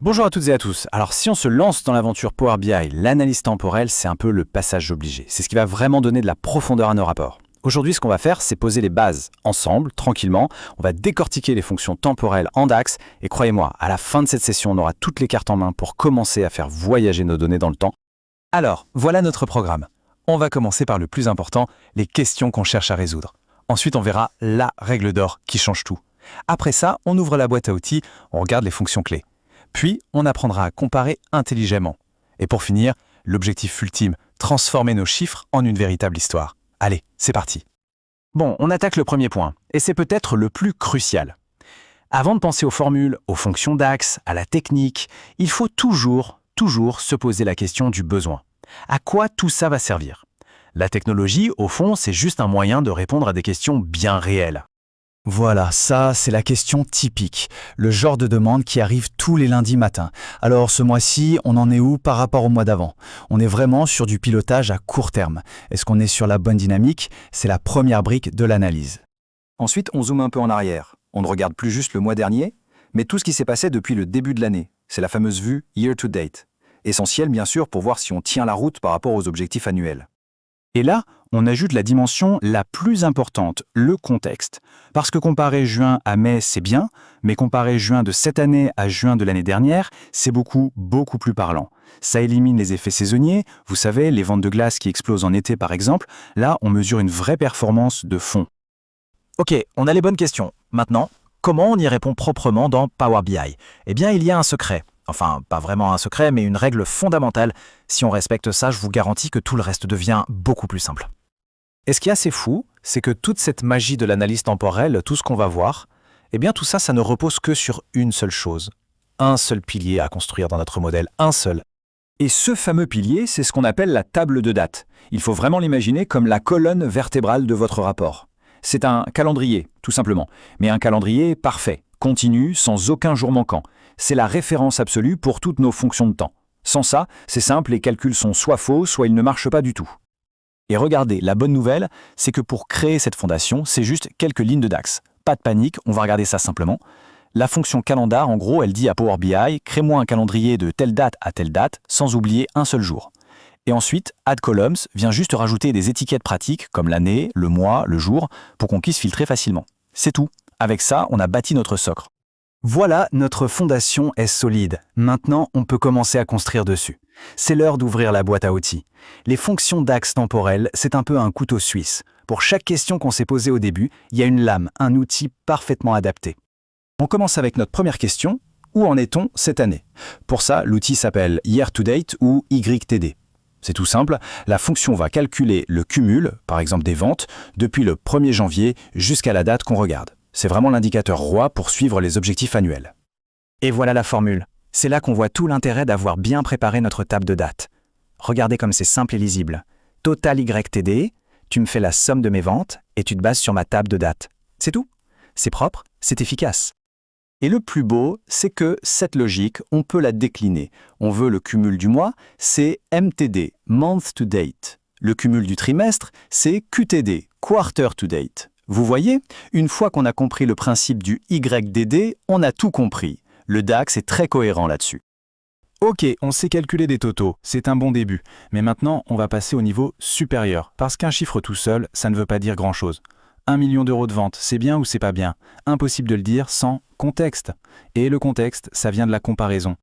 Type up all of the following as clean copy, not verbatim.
Bonjour à toutes et à tous. Alors si on se lance dans l'aventure Power BI, l'analyse temporelle, c'est un peu le passage obligé. C'est ce qui va vraiment donner de la profondeur à nos rapports. Aujourd'hui, ce qu'on va faire, c'est poser les bases ensemble, tranquillement. On va décortiquer les fonctions temporelles en DAX. Et croyez-moi, à la fin de cette session, on aura toutes les cartes en main pour commencer à faire voyager nos données dans le temps. Alors, voilà notre programme. On va commencer par le plus important, les questions qu'on cherche à résoudre. Ensuite, on verra la règle d'or qui change tout. Après ça, on ouvre la boîte à outils, on regarde les fonctions clés. Puis, on apprendra à comparer intelligemment. Et pour finir, l'objectif ultime, transformer nos chiffres en une véritable histoire. Allez, c'est parti. Bon, on attaque le premier point, et c'est peut-être le plus crucial. Avant de penser aux formules, aux fonctions DAX, à la technique, il faut toujours se poser la question du besoin. À quoi tout ça va servir? La technologie, au fond, c'est juste un moyen de répondre à des questions bien réelles. Voilà, ça c'est la question typique, le genre de demande qui arrive tous les lundis matins. Alors ce mois-ci, on en est où par rapport au mois d'avant? On est vraiment sur du pilotage à court terme. Est-ce qu'on est sur la bonne dynamique? C'est la première brique de l'analyse. Ensuite, on zoome un peu en arrière. On ne regarde plus juste le mois dernier, mais tout ce qui s'est passé depuis le début de l'année. C'est la fameuse vue year to date. Essentielle bien sûr pour voir si on tient la route par rapport aux objectifs annuels. Et là, on ajoute la dimension la plus importante, le contexte. Parce que comparer juin à mai, c'est bien, mais comparer juin de cette année à juin de l'année dernière, c'est beaucoup plus parlant. Ça élimine les effets saisonniers, vous savez, les ventes de glace qui explosent en été par exemple. Là, on mesure une vraie performance de fond. Ok, on a les bonnes questions. Maintenant, comment on y répond proprement dans Power BI? Eh bien, il y a un secret. Enfin, pas vraiment un secret, mais une règle fondamentale. Si on respecte ça, je vous garantis que tout le reste devient beaucoup plus simple. Et ce qui est assez fou, c'est que toute cette magie de l'analyse temporelle, tout ce qu'on va voir, eh bien tout ça, ça ne repose que sur une seule chose. Un seul pilier à construire dans notre modèle, un seul. Et ce fameux pilier, c'est ce qu'on appelle la table de date. Il faut vraiment l'imaginer comme la colonne vertébrale de votre rapport. C'est un calendrier, tout simplement, mais un calendrier parfait, continu, sans aucun jour manquant. C'est la référence absolue pour toutes nos fonctions de temps. Sans ça, c'est simple, les calculs sont soit faux, soit ils ne marchent pas du tout. Et regardez, la bonne nouvelle, c'est que pour créer cette fondation, c'est juste quelques lignes de DAX. Pas de panique, on va regarder ça simplement. La fonction calendar, en gros, elle dit à Power BI, crée-moi un calendrier de telle date à telle date, sans oublier un seul jour. Et ensuite, add columns vient juste rajouter des étiquettes pratiques, comme l'année, le mois, le jour, pour qu'on puisse filtrer facilement. C'est tout. Avec ça, on a bâti notre socle. Voilà, notre fondation est solide. Maintenant, on peut commencer à construire dessus. C'est l'heure d'ouvrir la boîte à outils. Les fonctions DAX temporelles, c'est un peu un couteau suisse. Pour chaque question qu'on s'est posée au début, il y a une lame, un outil parfaitement adapté. On commence avec notre première question. Où en est-on cette année? Pour ça, l'outil s'appelle Year to Date ou YTD. C'est tout simple, la fonction va calculer le cumul, par exemple des ventes, depuis le 1er janvier jusqu'à la date qu'on regarde. C'est vraiment l'indicateur roi pour suivre les objectifs annuels. Et voilà la formule. C'est là qu'on voit tout l'intérêt d'avoir bien préparé notre table de date. Regardez comme c'est simple et lisible. Total YTD, tu me fais la somme de mes ventes et tu te bases sur ma table de date. C'est tout. C'est propre, c'est efficace. Et le plus beau, c'est que cette logique, on peut la décliner. On veut le cumul du mois, c'est MTD, Month to Date. Le cumul du trimestre, c'est QTD, Quarter to Date. Vous voyez, une fois qu'on a compris le principe du YDD, on a tout compris. Le DAX est très cohérent là-dessus. Ok, on sait calculer des totaux, c'est un bon début. Mais maintenant, on va passer au niveau supérieur. Parce qu'un chiffre tout seul, ça ne veut pas dire grand-chose. 1 million d'euros de vente, c'est bien ou c'est pas bien? Impossible de le dire sans contexte. Et le contexte, ça vient de la comparaison.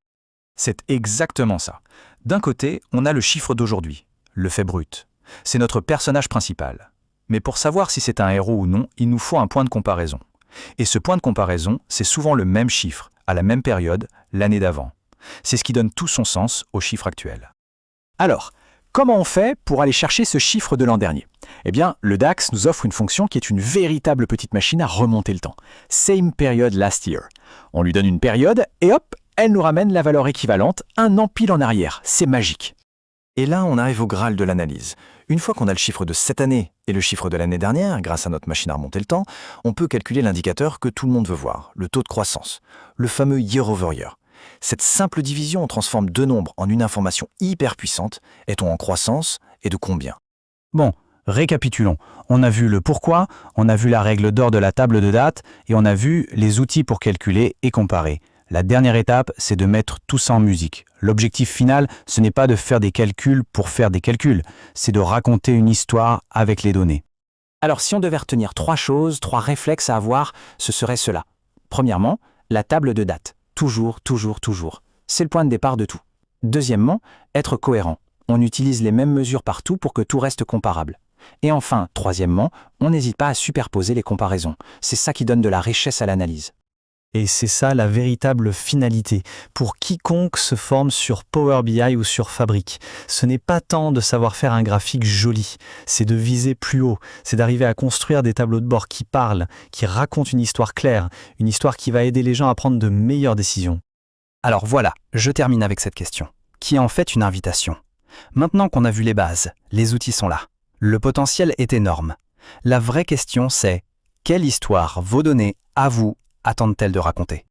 C'est exactement ça. D'un côté, on a le chiffre d'aujourd'hui, le fait brut. C'est notre personnage principal. Mais pour savoir si c'est un héros ou non, il nous faut un point de comparaison. Et ce point de comparaison, c'est souvent le même chiffre, à la même période, l'année d'avant. C'est ce qui donne tout son sens au chiffre actuel. Alors, comment on fait pour aller chercher ce chiffre de l'an dernier? Eh bien, le DAX nous offre une fonction qui est une véritable petite machine à remonter le temps. Same period last year. On lui donne une période et hop, elle nous ramène la valeur équivalente un an pile en arrière. C'est magique. Et là, on arrive au Graal de l'analyse. Une fois qu'on a le chiffre de cette année et le chiffre de l'année dernière, grâce à notre machine à remonter le temps, on peut calculer l'indicateur que tout le monde veut voir, le taux de croissance, le fameux year over year. Cette simple division transforme deux nombres en une information hyper puissante. Est-on en croissance et de combien? Bon, récapitulons. On a vu le pourquoi, on a vu la règle d'or de la table de date et on a vu les outils pour calculer et comparer. La dernière étape, c'est de mettre tout ça en musique. L'objectif final, ce n'est pas de faire des calculs pour faire des calculs, c'est de raconter une histoire avec les données. Alors si on devait retenir 3 choses, 3 réflexes à avoir, ce serait cela. Premièrement, la table de date. Toujours, toujours, toujours. C'est le point de départ de tout. Deuxièmement, être cohérent. On utilise les mêmes mesures partout pour que tout reste comparable. Et enfin, troisièmement, on n'hésite pas à superposer les comparaisons. C'est ça qui donne de la richesse à l'analyse. Et c'est ça la véritable finalité pour quiconque se forme sur Power BI ou sur Fabric. Ce n'est pas tant de savoir faire un graphique joli, c'est de viser plus haut, c'est d'arriver à construire des tableaux de bord qui parlent, qui racontent une histoire claire, une histoire qui va aider les gens à prendre de meilleures décisions. Alors voilà, je termine avec cette question, qui est en fait une invitation. Maintenant qu'on a vu les bases, les outils sont là. Le potentiel est énorme. La vraie question c'est, quelle histoire vos données, à vous, attendent-elles de raconter ?